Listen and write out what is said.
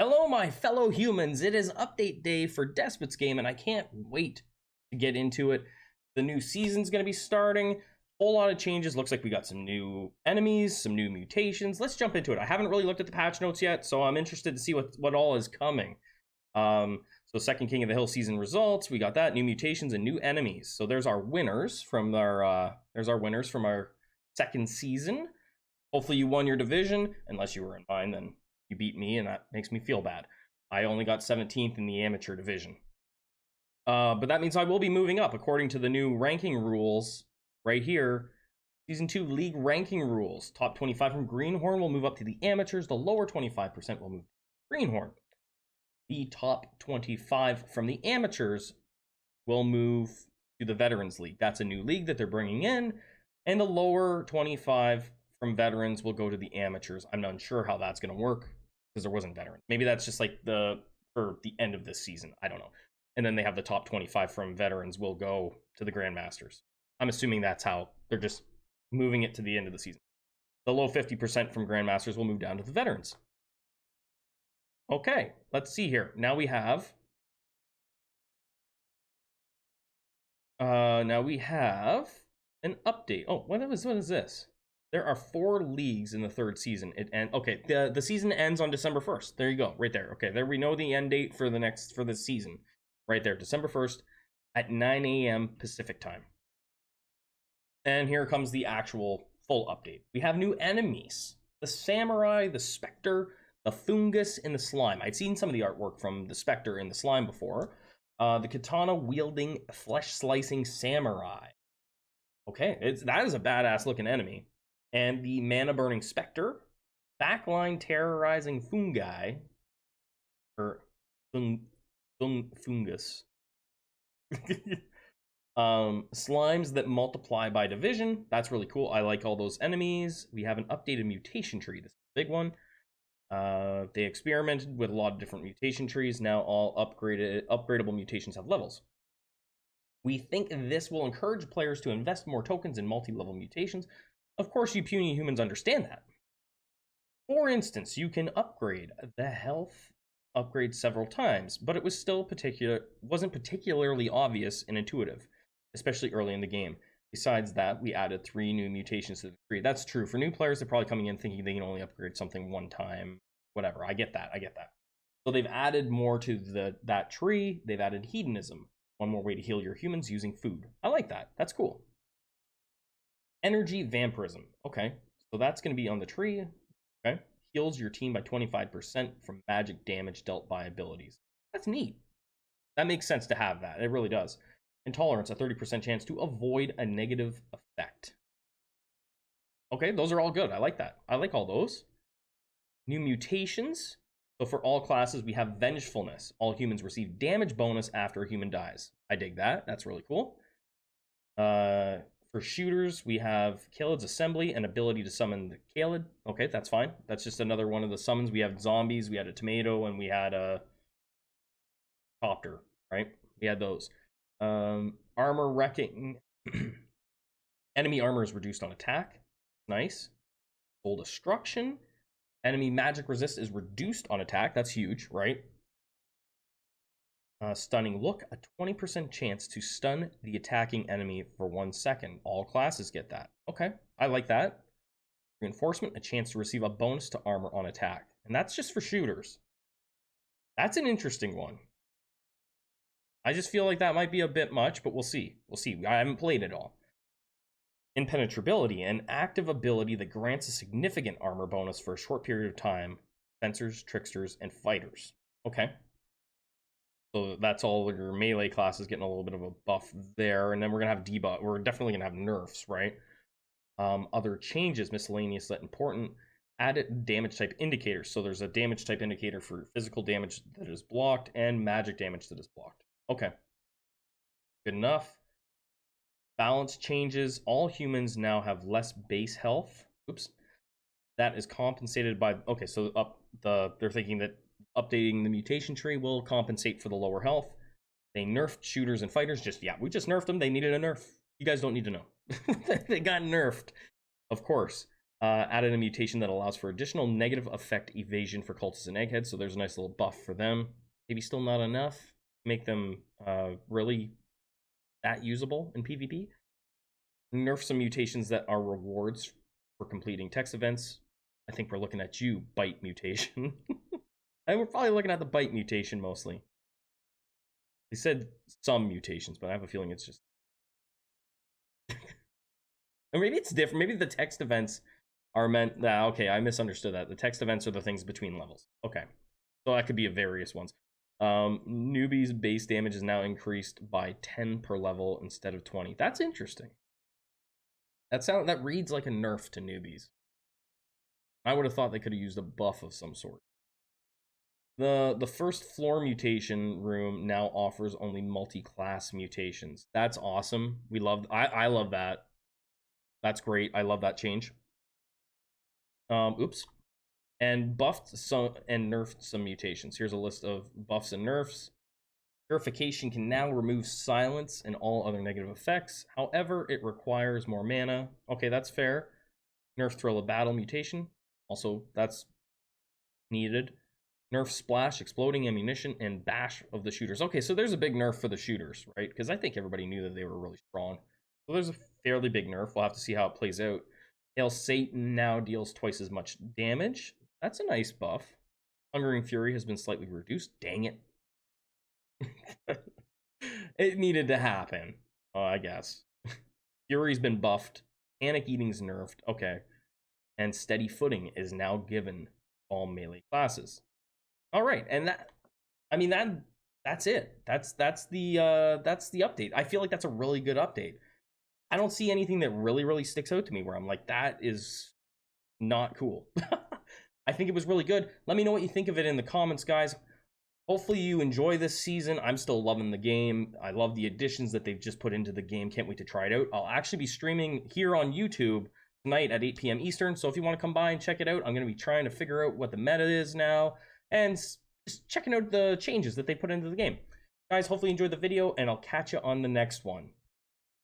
Hello, my fellow humans. It is update day for Despot's game, and I can't wait to get into it. The new season's going to be starting. Whole lot of changes. Looks like we got some new enemies, some new mutations. Let's jump into it. I haven't really looked at the patch notes yet, so I'm interested to see what all is coming. So Second King of the Hill season results. We got that. New mutations and new enemies. So there's our winners from our second season. Hopefully you won your division. Unless you were in mine, then you beat me, and that makes me feel bad. I only got 17th in the amateur division. But that means I will be moving up according to the new ranking rules right here. Season 2 league ranking rules. Top 25 from Greenhorn will move up to the amateurs. The lower 25% will move to Greenhorn. The top 25 from the amateurs will move to the Veterans League. That's a new league that they're bringing in. And the lower 25 from veterans will go to the amateurs. I'm not sure how that's going to work because there wasn't veteran. Maybe that's just like for the end of this season. I don't know. And then they have the top 25 from veterans will go to the Grandmasters. I'm assuming that's how they're just moving it to the end of the season. The low 50% from Grandmasters will move down to the veterans. Okay, let's see here. Now we have an update. Oh, what is this? There are 4 leagues in the third season. Okay, the season ends on December 1st. There you go, right there. Okay, there we know the end date for this season. Right there, December 1st at 9 a.m. Pacific time. And here comes the actual full update. We have new enemies. The Samurai, the Spectre, the Fungus, and the Slime. I've seen some of the artwork from the Spectre and the Slime before. The katana-wielding, flesh-slicing Samurai. Okay, that is a badass-looking enemy. And the mana-burning Spectre, backline terrorizing Fungi, or Fungus. Slimes that multiply by division. That's really cool. I like all those enemies. We have an updated mutation tree. This is a big one. They experimented with a lot of different mutation trees. Now all upgradable mutations have levels. We think this will encourage players to invest more tokens in multi-level mutations. Of course, you puny humans understand that. For instance, you can upgrade the health upgrade several times, but it was still wasn't particularly obvious and intuitive, especially early in the game. Besides that, we added 3 new mutations to the tree. That's true. For new players, they're probably coming in thinking they can only upgrade something one time. Whatever. I get that. So they've added more to that tree. They've added hedonism. One more way to heal your humans using food. I like that. That's cool. Energy vampirism. Okay. So that's going to be on the tree. Okay. Heals your team by 25% from magic damage dealt by abilities. That's neat. That makes sense to have that. It really does. Intolerance, a 30% chance to avoid a negative effect. Okay, those are all good. I like that. I like all those. New mutations. So for all classes, we have vengefulness. All humans receive damage bonus after a human dies. I dig that. That's really cool. For shooters, we have Khaled's Assembly and ability to summon the Khaled. Okay, that's fine. That's just another one of the summons. We have zombies, we had a tomato, and we had a copter, right? We had those. Armor wrecking. Enemy armor is reduced on attack. Nice. Full destruction. Enemy magic resist is reduced on attack. That's huge, right? Stunning look, a 20% chance to stun the attacking enemy for 1 second. All classes get that. Okay, I like that. Reinforcement, a chance to receive a bonus to armor on attack. And that's just for shooters. That's an interesting one. I just feel like that might be a bit much, but we'll see. We'll see. I haven't played it all. Impenetrability, an active ability that grants a significant armor bonus for a short period of time. Fencers, tricksters, and fighters. Okay. So that's all your melee classes getting a little bit of a buff there. And then we're going to have debuff. We're definitely going to have nerfs, right? Other changes, miscellaneous that important. Added damage type indicators. So there's a damage type indicator for physical damage that is blocked and magic damage that is blocked. Okay. Good enough. Balance changes. All humans now have less base health. Oops. That is compensated by... Okay, so they're thinking that updating the mutation tree will compensate for the lower health. They nerfed shooters and fighters. We just nerfed them. They needed a nerf. You guys don't need to know. They got nerfed, of course. Added a mutation that allows for additional negative effect evasion for cultists and eggheads, so there's a nice little buff for them. Maybe still not enough. Make them really that usable in PvP. Nerf some mutations that are rewards for completing text events. I think we're looking at you, Bite Mutation. And we're probably looking at the Bite Mutation mostly. They said some mutations, but I have a feeling it's just... Or maybe it's different. Maybe the text events are meant that... Okay, I misunderstood that. The text events are the things between levels. Okay. So that could be various ones. Newbies' base damage is now increased by 10 per level instead of 20. That's interesting. That reads like a nerf to newbies. I would have thought they could have used a buff of some sort. The first floor mutation room now offers only multi-class mutations. That's awesome. I love that. That's great. I love that change. Oops. And buffed some and nerfed some mutations. Here's a list of buffs and nerfs. Purification can now remove silence and all other negative effects. However, it requires more mana. Okay, that's fair. Nerf Thrill of Battle mutation. Also, that's needed. Nerf Splash, Exploding Ammunition, and Bash of the shooters. Okay, so there's a big nerf for the shooters, right? Because I think everybody knew that they were really strong. So there's a fairly big nerf. We'll have to see how it plays out. Hail Satan now deals twice as much damage. That's a nice buff. Hungering Fury has been slightly reduced. Dang it. It needed to happen. Oh, I guess. Fury's been buffed. Panic Eating's nerfed. Okay. And Steady Footing is now given all melee classes. All right, and that's it. That's the update. I feel like that's a really good update. I don't see anything that really sticks out to me where I'm like, that is not cool. I think it was really good. Let me know what you think of it in the comments, guys. Hopefully you enjoy this season. I'm still loving the game. I love the additions that they've just put into the game. Can't wait to try it out. I'll actually be streaming here on YouTube tonight at 8 p.m. Eastern. So if you want to come by and check it out, I'm going to be trying to figure out what the meta is now and just checking out the changes that they put into the game. Guys, hopefully you enjoyed the video, and I'll catch you on the next one.